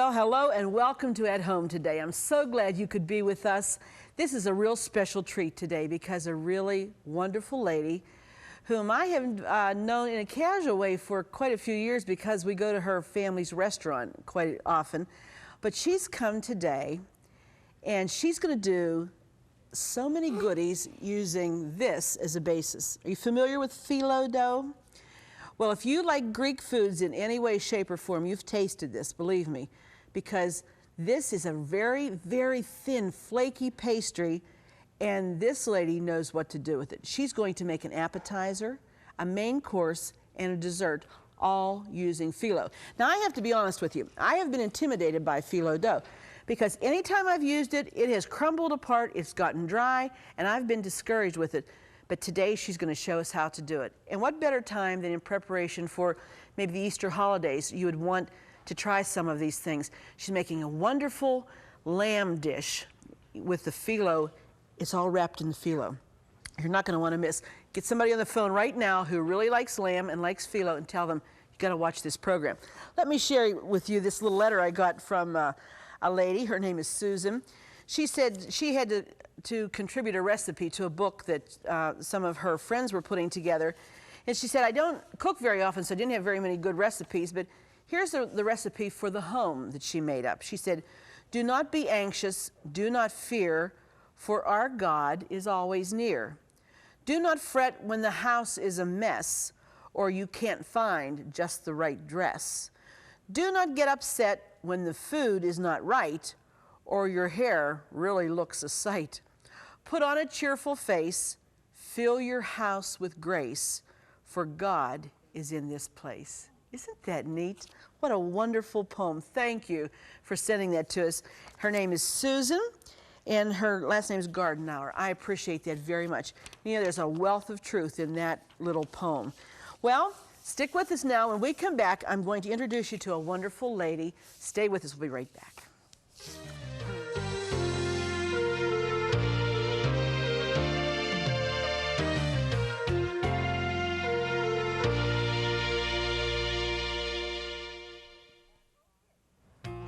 Well, hello and welcome to At Home today. I'm so glad you could be with us. This is a real special treat today because a really wonderful lady whom I have known in a casual way for quite a few years because we go to her family's restaurant quite often. But she's come today and she's going to do so many goodies using this as a basis. Are you familiar with phyllo dough? Well, if you like Greek foods in any way, shape, or form, you've tasted this, believe me, because this is a very, very thin, flaky pastry, and this lady knows what to do with it. She's going to make an appetizer, a main course, and a dessert, all using phyllo. Now, I have to be honest with you. I have been intimidated by phyllo dough because anytime I've used it, it has crumbled apart, it's gotten dry, and I've been discouraged with it. But today she's going to show us how to do it. And what better time than in preparation for maybe the Easter holidays you would want to try some of these things. She's making a wonderful lamb dish with the phyllo. It's all wrapped in the phyllo. You're not going to want to miss. Get somebody on the phone right now who really likes lamb and likes phyllo and tell them you got to watch this program. Let me share with you this little letter I got from a lady. Her name is Susan. She said she had to contribute a recipe to a book that some of her friends were putting together. And she said, I don't cook very often, so I didn't have very many good recipes, but here's the recipe for the home that she made up. She said, do not be anxious, do not fear, for our God is always near. Do not fret when the house is a mess, or you can't find just the right dress. Do not get upset when the food is not right, or your hair really looks a sight. Put on a cheerful face, fill your house with grace, for God is in this place. Isn't that neat? What a wonderful poem. Thank you for sending that to us. Her name is Susan, and her last name is Gardenauer. I appreciate that very much. You know, there's a wealth of truth in that little poem. Well, stick with us now. When we come back, I'm going to introduce you to a wonderful lady. Stay with us. We'll be right back.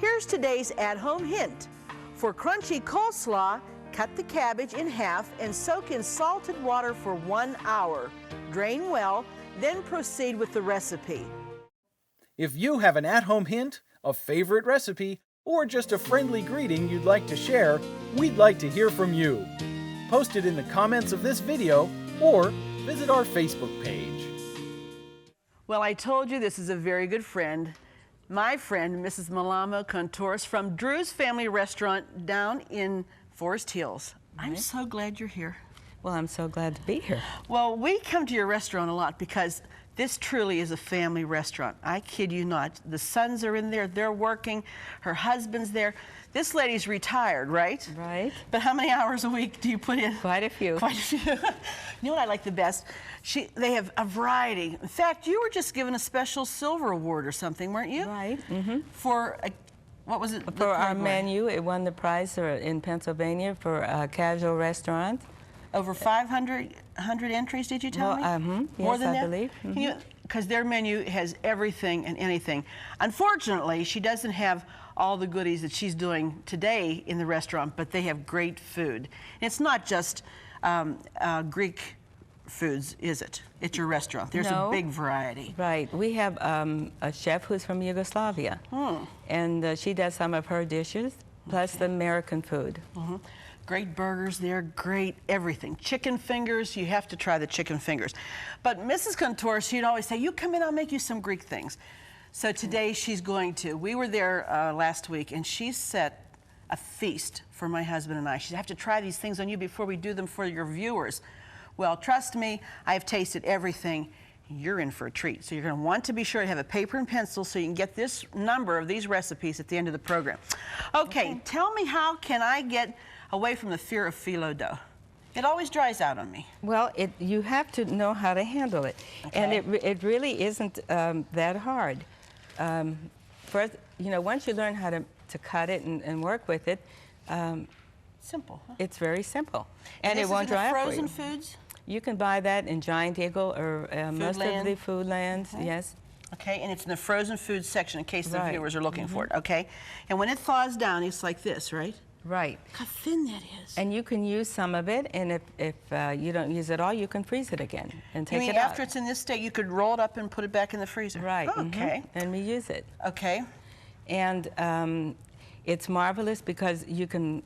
Here's today's at-home hint. For crunchy coleslaw, cut the cabbage in half and soak in salted water for 1 hour. Drain well, then proceed with the recipe. If you have an at-home hint, a favorite recipe, or just a friendly greeting you'd like to share, we'd like to hear from you. Post it in the comments of this video or visit our Facebook page. Well, I told you this is a very good friend. My friend, Mrs. Malamo Countouris from Drew's Family Restaurant down in Forest Hills. I'm so glad you're here. Well, I'm so glad to be here. Well, we come to your restaurant a lot because this truly is a family restaurant. I kid you not. The sons are in there, they're working, her husband's there. This lady's retired, right? Right. But how many hours a week do you put in? Quite a few. Quite a few. You know what I like the best? They have a variety. In fact, you were just given a special silver award or something, weren't you? Right. Mm-hmm. For, what was it? For our menu, it won the prize in Pennsylvania for a casual restaurant. Over 500 entries, did you tell me? Yes, More than I that? believe. Mm-hmm. Because their menu has everything and anything. Unfortunately, she doesn't have all the goodies that she's doing today in the restaurant, but they have great food. And it's not just Greek foods, is it? It's your restaurant. There's a big variety. Right. We have a chef who's from Yugoslavia, and she does some of her dishes, plus the American food. Great burgers there, great everything. Chicken fingers, you have to try the chicken fingers. But Mrs. Countouris, she'd always say, you come in, I'll make you some Greek things. So today she's going to. We were there last week, and she set a feast for my husband and I. She said, I have to try these things on you before we do them for your viewers. Well, trust me, I've tasted everything. You're in for a treat. So you're going to want to be sure to have a paper and pencil so you can get this number of these recipes at the end of the program. Okay. Tell me, how can I get away from the fear of phyllo dough? It always dries out on me. Well, you have to know how to handle it. Okay. And it really isn't that hard. First, you know, once you learn how to cut it and work with it, simple. Huh? It's very simple. And it won't dry out for you. Frozen foods? You can buy that in Giant Eagle or most of the Foodlands, yes. Okay, and it's in the frozen food section in case the Right. viewers are looking for it, okay? And when it thaws down, it's like this, right? Right. Look how thin that is. And you can use some of it, and if you don't use it all, you can freeze it again and take You mean it out. after it's in this state, you could roll it up and put it back in the freezer? Right. Okay. And reuse it. Okay. And it's marvelous because you can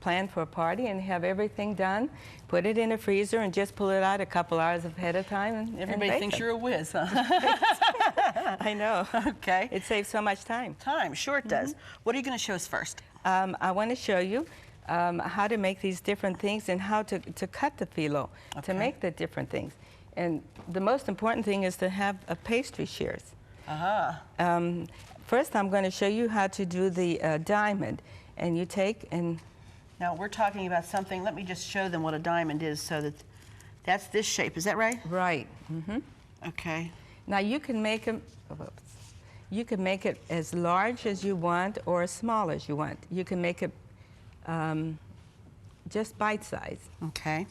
plan for a party and have everything done, put it in a freezer, and just pull it out a couple hours ahead of time. And Everybody bake thinks it. you're a whiz, huh? I know. Okay. It saves so much time. Sure it does. What are you going to show us first? I want to show you how to make these different things and how to cut the phyllo to make the different things. And the most important thing is to have a pastry shears. First, I'm going to show you how to do the diamond. And you take and... Now, we're talking about something. Let me just show them what a diamond is so that that's this shape. Is that right? Right. Okay. Now, you can make them... You can make it as large as you want or as small as you want. You can make it just bite-sized. Okay.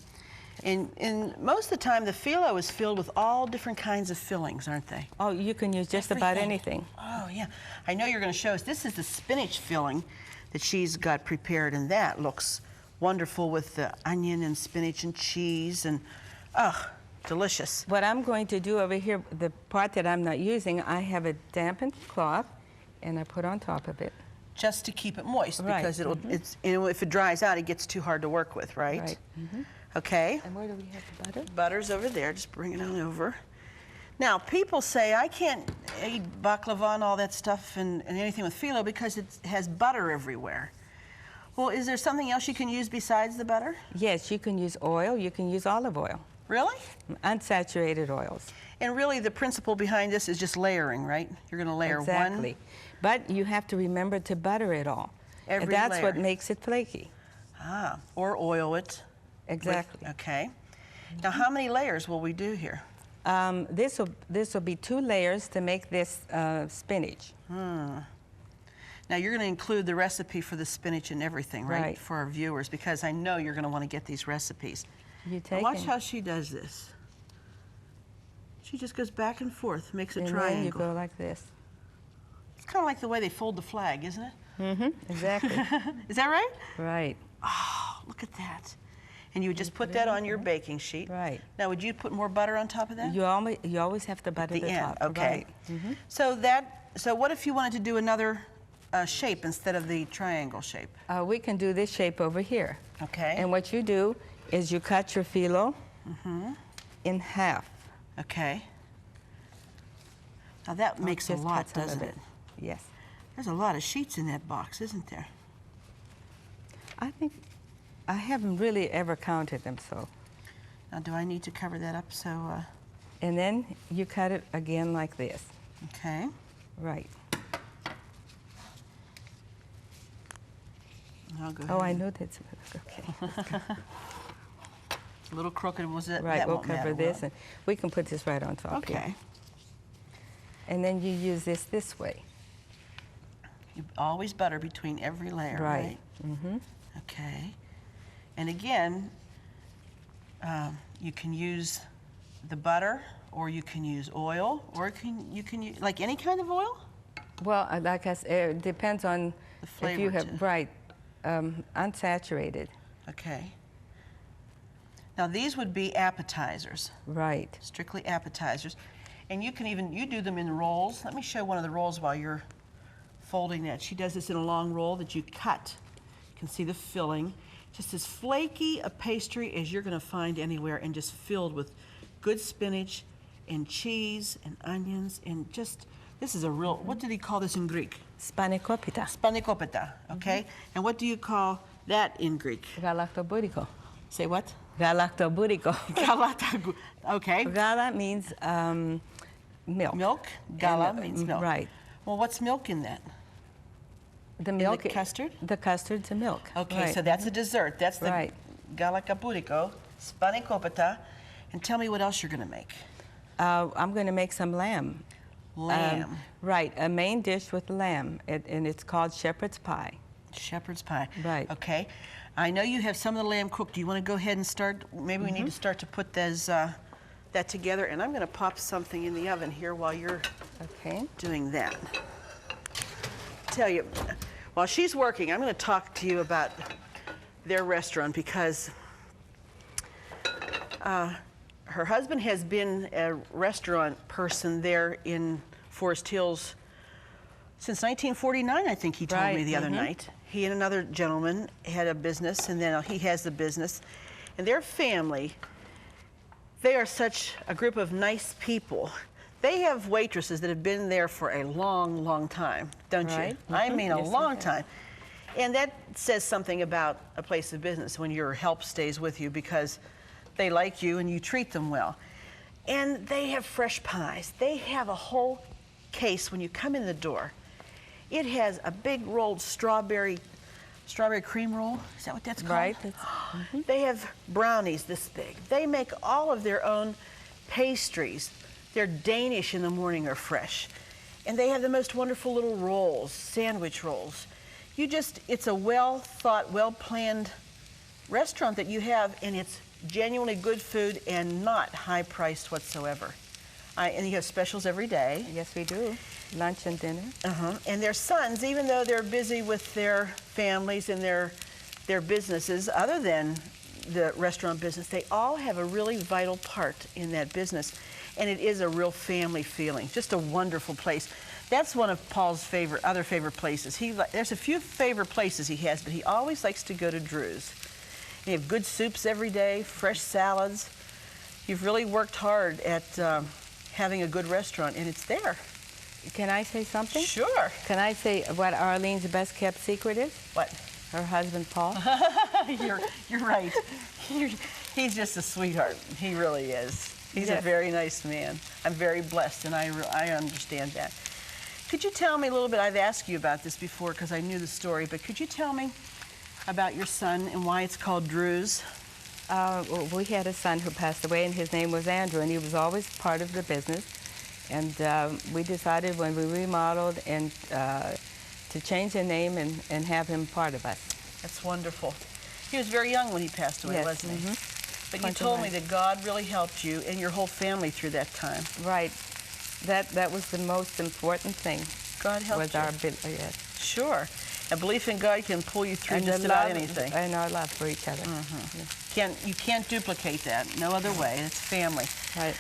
And most of the time, the phyllo is filled with all different kinds of fillings, aren't they? Oh, you can use just about anything. Oh, yeah. I know you're going to show us. This is the spinach filling that she's got prepared, and that looks wonderful with the onion and spinach and cheese, and, oh, delicious. What I'm going to do over here, the part that I'm not using, I have a dampened cloth, and I put on top of it. Just to keep it moist, Right. because it'll, it's, you know, if it dries out, it gets too hard to work with, right? Right. Okay. And where do we have the butter? Butter's over there. Just bring it on over. Now, people say, I can't eat baklava and all that stuff and anything with phyllo because it has butter everywhere. Well, is there something else you can use besides the butter? Yes, you can use oil. You can use olive oil. Really? Unsaturated oils. And really, the principle behind this is just layering, right? You're going to layer Exactly. one. But you have to remember to butter it all. Every and that's what layer. makes it flaky. Ah, or oil it. Exactly. Okay. Now, how many layers will we do here? This will be 2 layers to make this spinach. Now, you're going to include the recipe for the spinach and everything, right? Right. For our viewers, because I know you're going to want to get these recipes. You Now take watch and, how she does this. She just goes back and forth, makes a and triangle. then you go like this. It's kind of like the way they fold the flag, isn't it? Exactly. Is that right? Right. Oh, look at that. And you would just put that on your baking sheet. Right. Now, would you put more butter on top of that? You always have to butter the end, top. okay. Right. So what if you wanted to do another shape instead of the triangle shape? We can do this shape over here. Okay. And what you do is you cut your phyllo in half. Okay. Now that makes a Just lot, cut some of doesn't it? Yes. There's a lot of sheets in that box, isn't there? I think I haven't really ever counted them, so. Now, do I need to cover that up so, And then you cut it again like this. okay. Right. I'll go Oh, I ahead. know that's okay. A little crooked was it? Right, That we'll won't cover matter, this, will and we can put this right on top it? Okay. here. And then you use this way. You always butter between every layer, right? Mm-hmm. Okay. And again, you can use the butter, or you can use oil, or you can use, like any kind of oil? Well, like I said, it depends on The flavor if you have, too. right, unsaturated. Okay. Now these would be appetizers, Right. strictly appetizers. And you can even, you do them in rolls. Let me show one of the rolls while you're folding that. She does this in a long roll that you cut. You can see the filling. Just as flaky a pastry as you're going to find anywhere, and just filled with good spinach and cheese and onions, and just, this is a real, what did he call this in Greek? Spanakopita. Spanakopita, okay? And what do you call that in Greek? Galaktoboureko. Say what? Galaktoboureko. Galata, okay. Gala means milk. Milk? Gala And, means milk. Right. Well, what's milk in that? The milk. the custard? The custard's the milk. Okay, Right. so that's a dessert. That's the Right. Galaktoboureko, Spanakopita. And tell me what else you're going to make. I'm going to make some lamb. Lamb. Right, a main dish with lamb, and it's called shepherd's pie. Shepherd's pie. Right. Okay. I know you have some of the lamb cooked. Do you want to go ahead and start? Maybe we need to start to put those that together, and I'm going to pop something in the oven here while you're doing that. Tell you, while she's working, I'm going to talk to you about their restaurant because her husband has been a restaurant person there in Forest Hills since 1949, I think he told me the other night. He and another gentleman had a business, and then he has the business. And their family, they are such a group of nice people. They have waitresses that have been there for a long, long time, don't you? I mean, a long time. And that says something about a place of business when your help stays with you because they like you and you treat them well. And they have fresh pies. They have a whole case when you come in the door. It has a big rolled strawberry cream roll. Is that what that's called? Right. They have brownies this big. They make all of their own pastries. They're Danish in the morning are fresh. And they have the most wonderful little rolls, sandwich rolls. It's a well thought, well planned restaurant that you have, and it's genuinely good food and not high priced whatsoever. And you have specials every day. Yes, we do. Lunch and dinner. And their sons, even though they're busy with their families and their businesses, other than the restaurant business, they all have a really vital part in that business. And it is a real family feeling. Just a wonderful place. That's one of Paul's other favorite places. There's a few favorite places he has, but he always likes to go to Drew's. They have good soups every day, fresh salads. You've really worked hard at having a good restaurant, and it's there. Can I say something? Sure. Can I say what Arlene's best kept secret is? What? Her husband, Paul. You're right. He's just a sweetheart. He really is. He's a very nice man. I'm very blessed, and I understand that. Could you tell me a little bit? I've asked you about this before because I knew the story, but could you tell me about your son and why it's called Drew's? Well, we had a son who passed away, and his name was Andrew, and he was always part of the business. And we decided when we remodeled and to change the name and have him part of us. That's wonderful. He was very young when he passed away, wasn't he? But you told me that God really helped you and your whole family through that time. Right. That was the most important thing. God helped you. Our yes. Sure. A belief in God can pull you through just about anything. And our love for each other. You can't duplicate that. No other way. It's family. Right.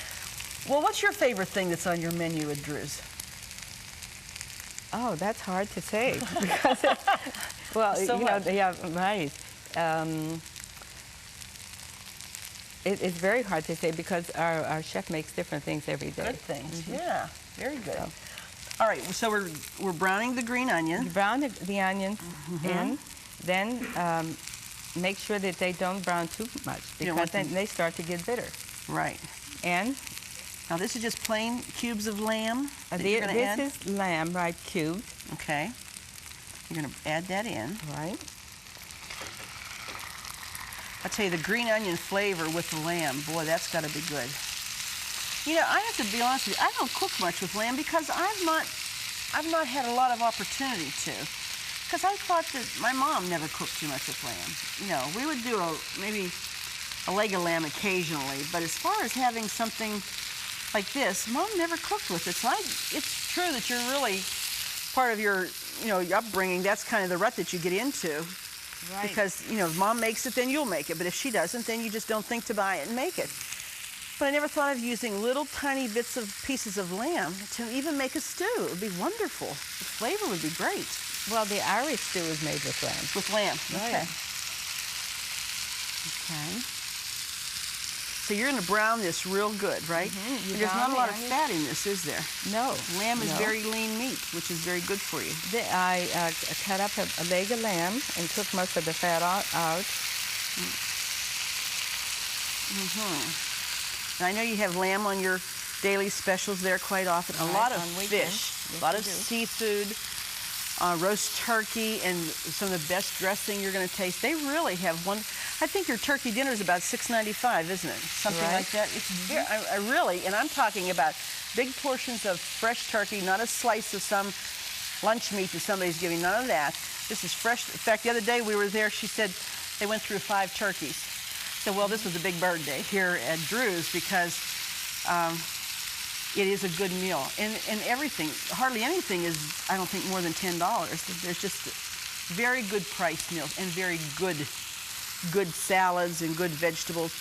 Well, what's your favorite thing that's on your menu at Drew's? Oh, that's hard to say. Because well, so you know, yeah, right. It's very hard to say because our chef makes different things every day. Good things, yeah. Very good. So. All right, so we're browning the green onion. You brown the onions in, then make sure that they don't brown too much because then they start to get bitter. Right. And now this is just plain cubes of lamb that you're going to add? This is lamb, right, cubed. Okay. You're going to add that in. Right. I'll tell you, the green onion flavor with the lamb, boy, that's got to be good. You know, I have to be honest with you, I don't cook much with lamb because I've not had a lot of opportunity to. Because I thought that my mom never cooked too much with lamb. You know, we would do maybe a leg of lamb occasionally, but as far as having something like this, Mom never cooked with it. So it's true that you're really part of your upbringing. That's kind of the rut that you get into. Right. Because, if Mom makes it, then you'll make it. But if she doesn't, then you just don't think to buy it and make it. But I never thought of using little tiny pieces of lamb to even make a stew. It would be wonderful. The flavor would be great. Well, the Irish stew is made with lamb. With lamb, right. Okay. Okay. So you're going to brown this real good, right? And there's not a lot of fat in this, is there? No. Lamb is very lean meat, which is very good for you. I cut up a leg of lamb and took most of the fat out. And I know you have lamb on your daily specials there quite often. A lot of fish, a lot of seafood, roast turkey, and some of the best dressing you're going to taste. They really have one. I think your turkey dinner is about $6.95, isn't it? Something like that. It's very, I really, and I'm talking about big portions of fresh turkey, not a slice of some lunch meat that somebody's giving. None of that. This is fresh. In fact, the other day we were there. She said they went through 5 turkeys. So, well, this was a big bird day here at Drew's because it is a good meal. And everything, hardly anything is, I don't think, more than $10. There's just very good priced meals and very good salads and good vegetables.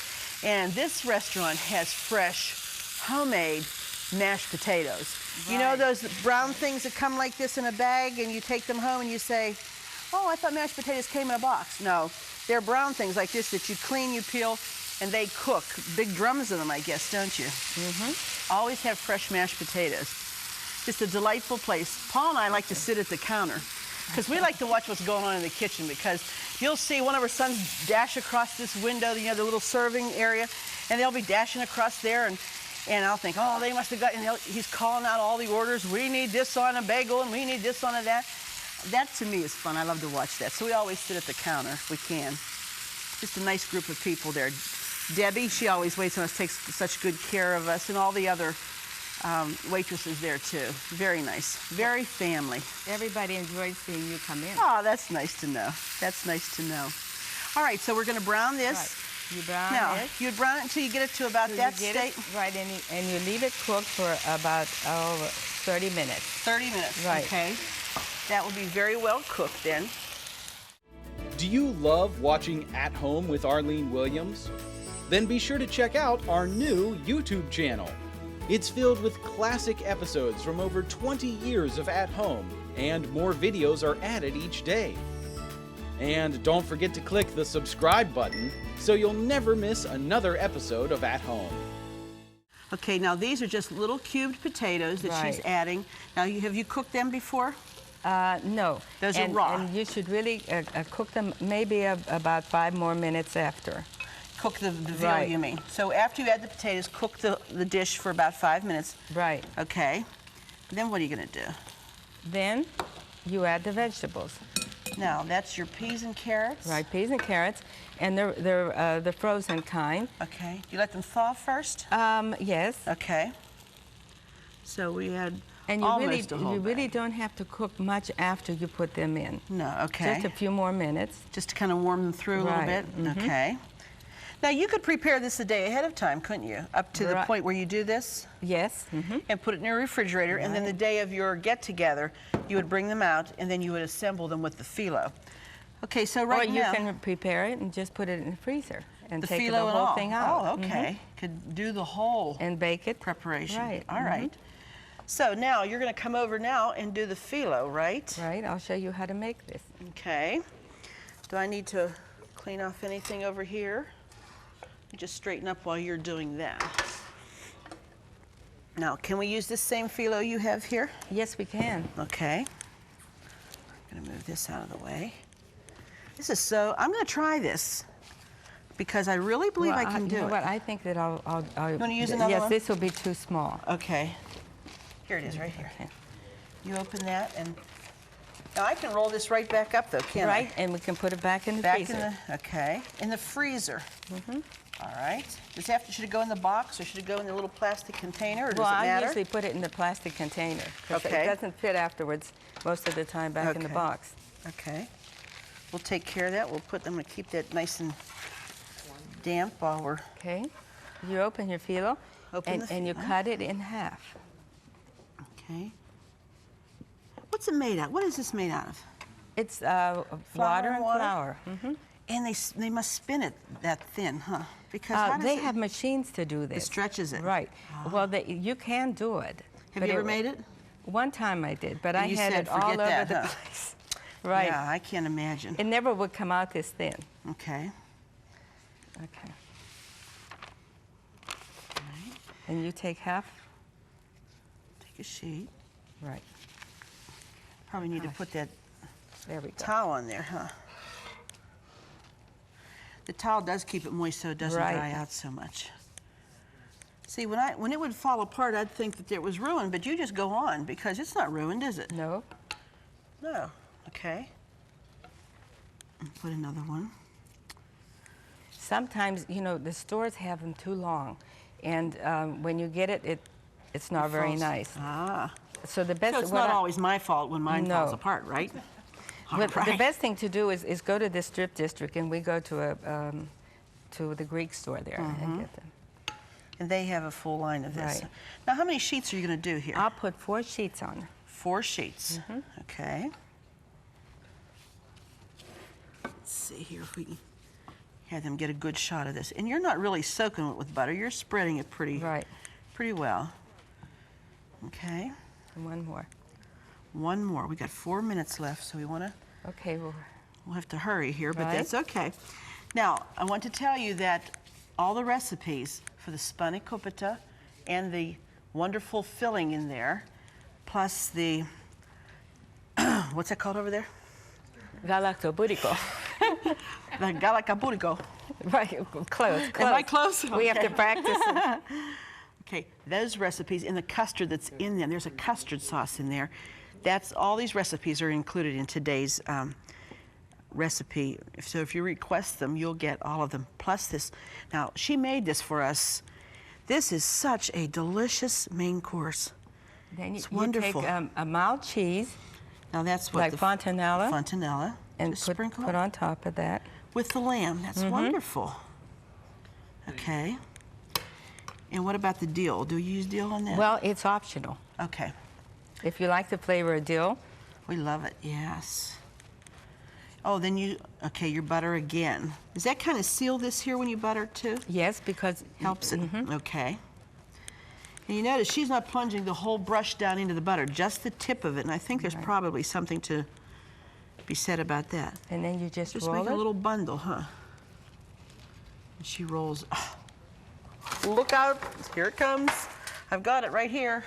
And this restaurant has fresh, homemade mashed potatoes. Right. You know those brown things that come like this in a bag and you take them home and you say, oh, I thought mashed potatoes came in a box. No, they're brown things like this that you clean, you peel, and they cook. Big drums of them, I guess, don't you? Mm-hmm. Always have fresh mashed potatoes. Just a delightful place. Paul and I like to sit at the counter because we like to watch what's going on in the kitchen, because you'll see one of our sons dash across this window, you know, the little serving area, and they'll be dashing across there, and I'll think, oh, they must have got, and he's calling out all the orders. We need this on a bagel, and we need this on a that. That, to me, is fun. I love to watch that. So we always sit at the counter if we can. Just a nice group of people there. Debbie, she always waits on us, takes such good care of us, and all the other waitresses there, too. Very nice. Very family. Everybody enjoys seeing you come in. Oh, that's nice to know. That's nice to know. All right, so we're going to brown this. Right. You brown now, it. you brown it until you get it to about that state. Right, and you leave it cooked for about 30 minutes. 30 minutes, right. Okay. That will be very well cooked then. Do you love watching At Home with Arlene Williams? Then be sure to check out our new YouTube channel. It's filled with classic episodes from over 20 years of At Home, and more videos are added each day. And don't forget to click the subscribe button so you'll never miss another episode of At Home. Okay, now these are just little cubed potatoes that she's adding. Now, have you cooked them before? No. Those are raw. And you should really cook them maybe about 5 more minutes after. Cook the veal, you mean. So after you add the potatoes, cook the dish for about 5 minutes. Right. Okay. Then what are you going to do? Then you add the vegetables. Now, that's your peas and carrots? Right, peas and carrots. And they're the frozen kind. Okay. You let them thaw first? Yes. Okay. So we add and almost a whole you really bag. don't have to cook much after you put them in. No, okay. Just a few more minutes. Just to kind of warm them through a little bit? Mm-hmm. Okay. Now, you could prepare this a day ahead of time, couldn't you? Up to the point where you do this? Yes. Mm-hmm. And put it in your refrigerator, and then the day of your get-together, you would bring them out, and then you would assemble them with the phyllo. Okay, so right now... Or you can prepare it and just put it in the freezer and take the phyllo whole thing out. Oh, okay. Mm-hmm. Could do the whole... And bake it. Preparation. Right. All right. So now, you're going to come over now and do the phyllo, right? Right. I'll show you how to make this. Okay. Do I need to clean off anything over here? Just straighten up while you're doing that. Now, can we use this same phyllo you have here? Yes, we can. Okay. I'm going to move this out of the way. This is so... I'm going to try this because I really believe I can do it. You know what? I think that I'll you want to use another one? Yes, this will be too small. Okay. Here it is, right here. Okay. You open that, and now I can roll this right back up, though, can't I? Right, and we can put it back in the freezer. Okay, in the freezer. Mm-hmm. All right. Should it go in the box, or should it go in the little plastic container, or does it matter? I usually put it in the plastic container because Okay. it doesn't fit afterwards most of the time back in the box. Okay. We'll take care of that. I'm going to keep that nice and damp while we're... Okay. You open your phyllo, and you cut it in half. Okay. What's it made out? What is this made out of? It's water and flour. Mm-hmm. And they must spin it that thin, huh? Because they have machines to do this. It stretches it. Right. Oh. Well, you can do it. Have you ever made it? One time I did, but I you had said, it all over that, the place. Right. Yeah, I can't imagine. It never would come out this thin. Okay. Okay. Right. And you take half. Take a sheet. Right. Probably need to put that there we go. towel on there, huh? The towel does keep it moist so it doesn't dry out so much. See, when it would fall apart, I'd think that it was ruined, but you just go on because it's not ruined, is it? No. No. Okay. And put another one. Sometimes, you know, the stores have them too long, and when you get it, it's not very nice. Ah. So the best. So it's not always my fault when mine falls apart, right? The best thing to do is go to the strip district, and we go to the Greek store there and get them. And they have a full line of this. Right. Now, how many sheets are you going to do here? I'll put 4 sheets on. 4 sheets. Okay. Let's see here if we can have them get a good shot of this. And you're not really soaking it with butter. You're spreading it pretty well. Okay. And 1 more. 1 more. We got 4 minutes left, so we want to. Okay. We'll have to hurry here, but that's okay. Now, I want to tell you that all the recipes for the Spanakopita and the wonderful filling in there, plus the, what's that called over there? Galaktoboureko. The Galaktoboureko. Right, close. Am I close? We have to practice. Okay, those recipes and the custard that's in them, there's a custard sauce in there. That's all these recipes are included in today's recipe. So if you request them, you'll get all of them. Plus this. Now, she made this for us. This is such a delicious main course. Then it's wonderful. You take a mild cheese. Now that's what like fontanella. Fontanella. And sprinkle put on top of that. With the lamb. That's wonderful. Okay. And what about the dill? Do you use dill on that? Well, it's optional. Okay. If you like the flavor of dill. We love it, yes. Oh, then your butter again. Does that kind of seal this here when you butter too? Yes, because helps it. Okay. And you notice she's not plunging the whole brush down into the butter, just the tip of it. And I think there's probably something to be said about that. And then you just roll make it. a little bundle, huh? And she rolls. Oh. Look out! Here it comes. I've got it right here.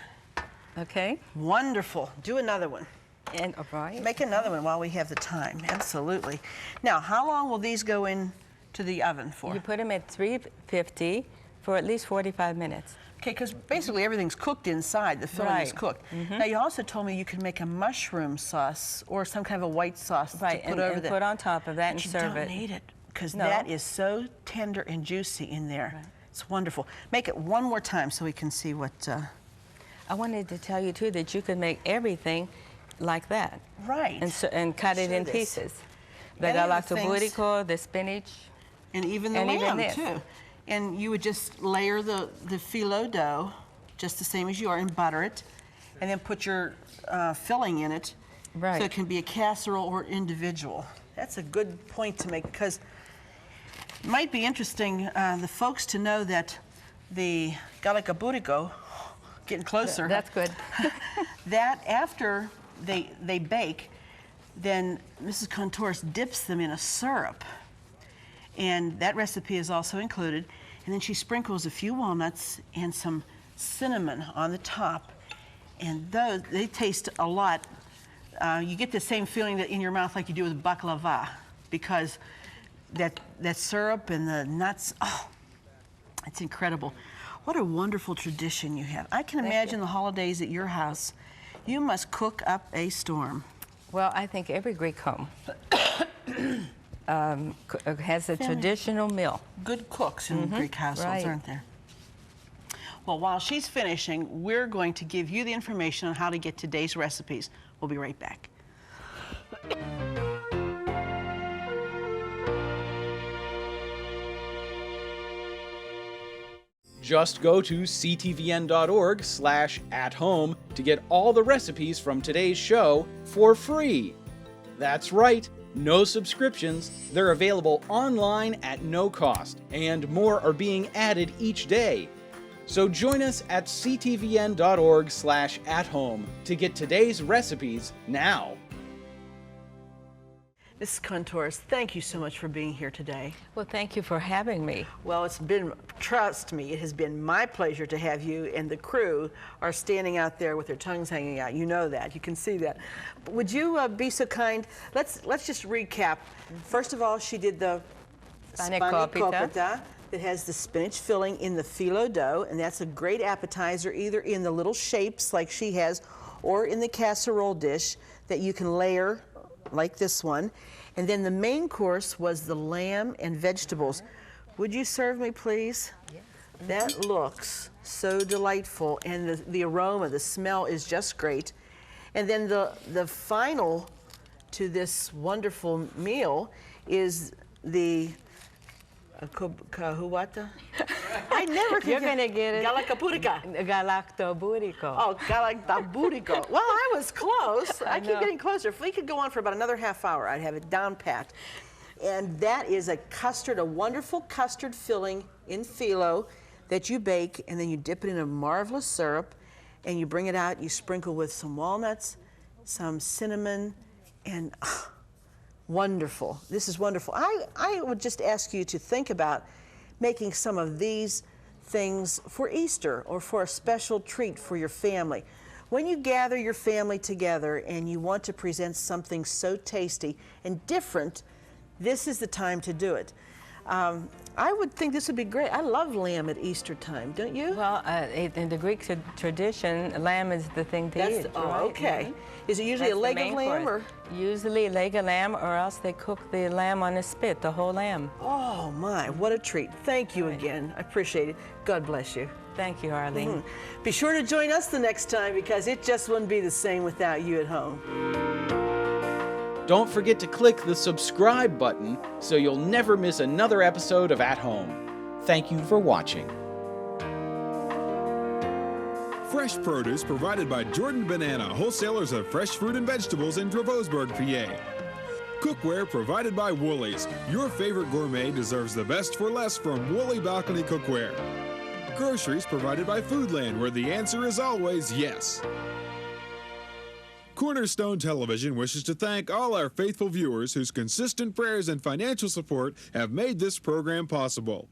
Okay. Wonderful. Do another one. And Make another one while we have the time. Absolutely. Now, how long will these go in to the oven for? You put them at 350 for at least 45 minutes. Okay, because basically everything's cooked inside. The filling is cooked. Now, you also told me you could make a mushroom sauce or some kind of a white sauce to put over that. Put on top of that and serve it. You don't need it because that is so tender and juicy in there. Right. It's wonderful. Make it one more time so we can see what... I wanted to tell you, too, that you could make everything like that. Right. And cut it in pieces. The Galaktoboureko, the spinach. And even the lamb, too. And you would just layer the phyllo dough, just the same as you are, and butter it, and then put your filling in it. Right. So it can be a casserole or individual. That's a good point to make, because it might be interesting, the folks to know that the Galaktoboureko, getting closer. That's good. That after they bake, then Mrs. Countouris dips them in a syrup. And that recipe is also included. And then she sprinkles a few walnuts and some cinnamon on the top. And those, they taste a lot. You get the same feeling that in your mouth like you do with baklava, because that syrup and the nuts, oh, it's incredible. What a wonderful tradition you have. I can imagine the holidays at your house. You must cook up a storm. Well, I think every Greek home has a traditional meal. Good cooks in Greek households, aren't there? Well, while she's finishing, we're going to give you the information on how to get today's recipes. We'll be right back. Just go to ctvn.org/athome to get all the recipes from today's show for free. That's right, no subscriptions. They're available online at no cost, and more are being added each day. So join us at ctvn.org/athome to get today's recipes now. Mrs. Countouris, thank you so much for being here today. Well, thank you for having me. Well, it's been, trust me, it has been my pleasure to have you, and the crew are standing out there with their tongues hanging out. You know that, you can see that. But would you be so kind, let's just recap. First of all, she did the Spanakopita that has the spinach filling in the phyllo dough, and that's a great appetizer either in the little shapes like she has or in the casserole dish that you can layer like this one. And then the main course was the lamb and vegetables. Would you serve me, please? Yes. That looks so delightful, and the aroma, the smell is just great. And then the final to this wonderful meal is the kahuwata? I never could You're going to get it. Galaktoboureko. Oh, Galaktoboureko. Well, I was close. I keep know. getting closer. If we could go on for about another half hour, I'd have it down packed. And that is a custard, a wonderful custard filling in phyllo that you bake, and then you dip it in a marvelous syrup, and you bring it out, you sprinkle with some walnuts, some cinnamon, and wonderful. This is wonderful. I would just ask you to think about making some of these things for Easter or for a special treat for your family. When you gather your family together and you want to present something so tasty and different, this is the time to do it. I would think this would be great. I love lamb at Easter time, don't you? Well, in the Greek tradition, lamb is the thing to eat. Oh, right? okay. Mhm. Is it usually That's a the leg of main lamb course. or? Usually a leg of lamb, or else they cook the lamb on a spit, the whole lamb. Oh my, what a treat. Thank you again. I appreciate it. God bless you. Thank you, Arlene. Be sure to join us the next time because it just wouldn't be the same without you at home. Don't forget to click the subscribe button so you'll never miss another episode of At Home. Thank you for watching. Fresh produce provided by Jordan Banana, wholesalers of fresh fruit and vegetables in Dravosburg, PA. Cookware provided by Woolies. Your favorite gourmet deserves the best for less from Woolly Balcony Cookware. Groceries provided by Foodland, where the answer is always yes. Cornerstone Television wishes to thank all our faithful viewers whose consistent prayers and financial support have made this program possible.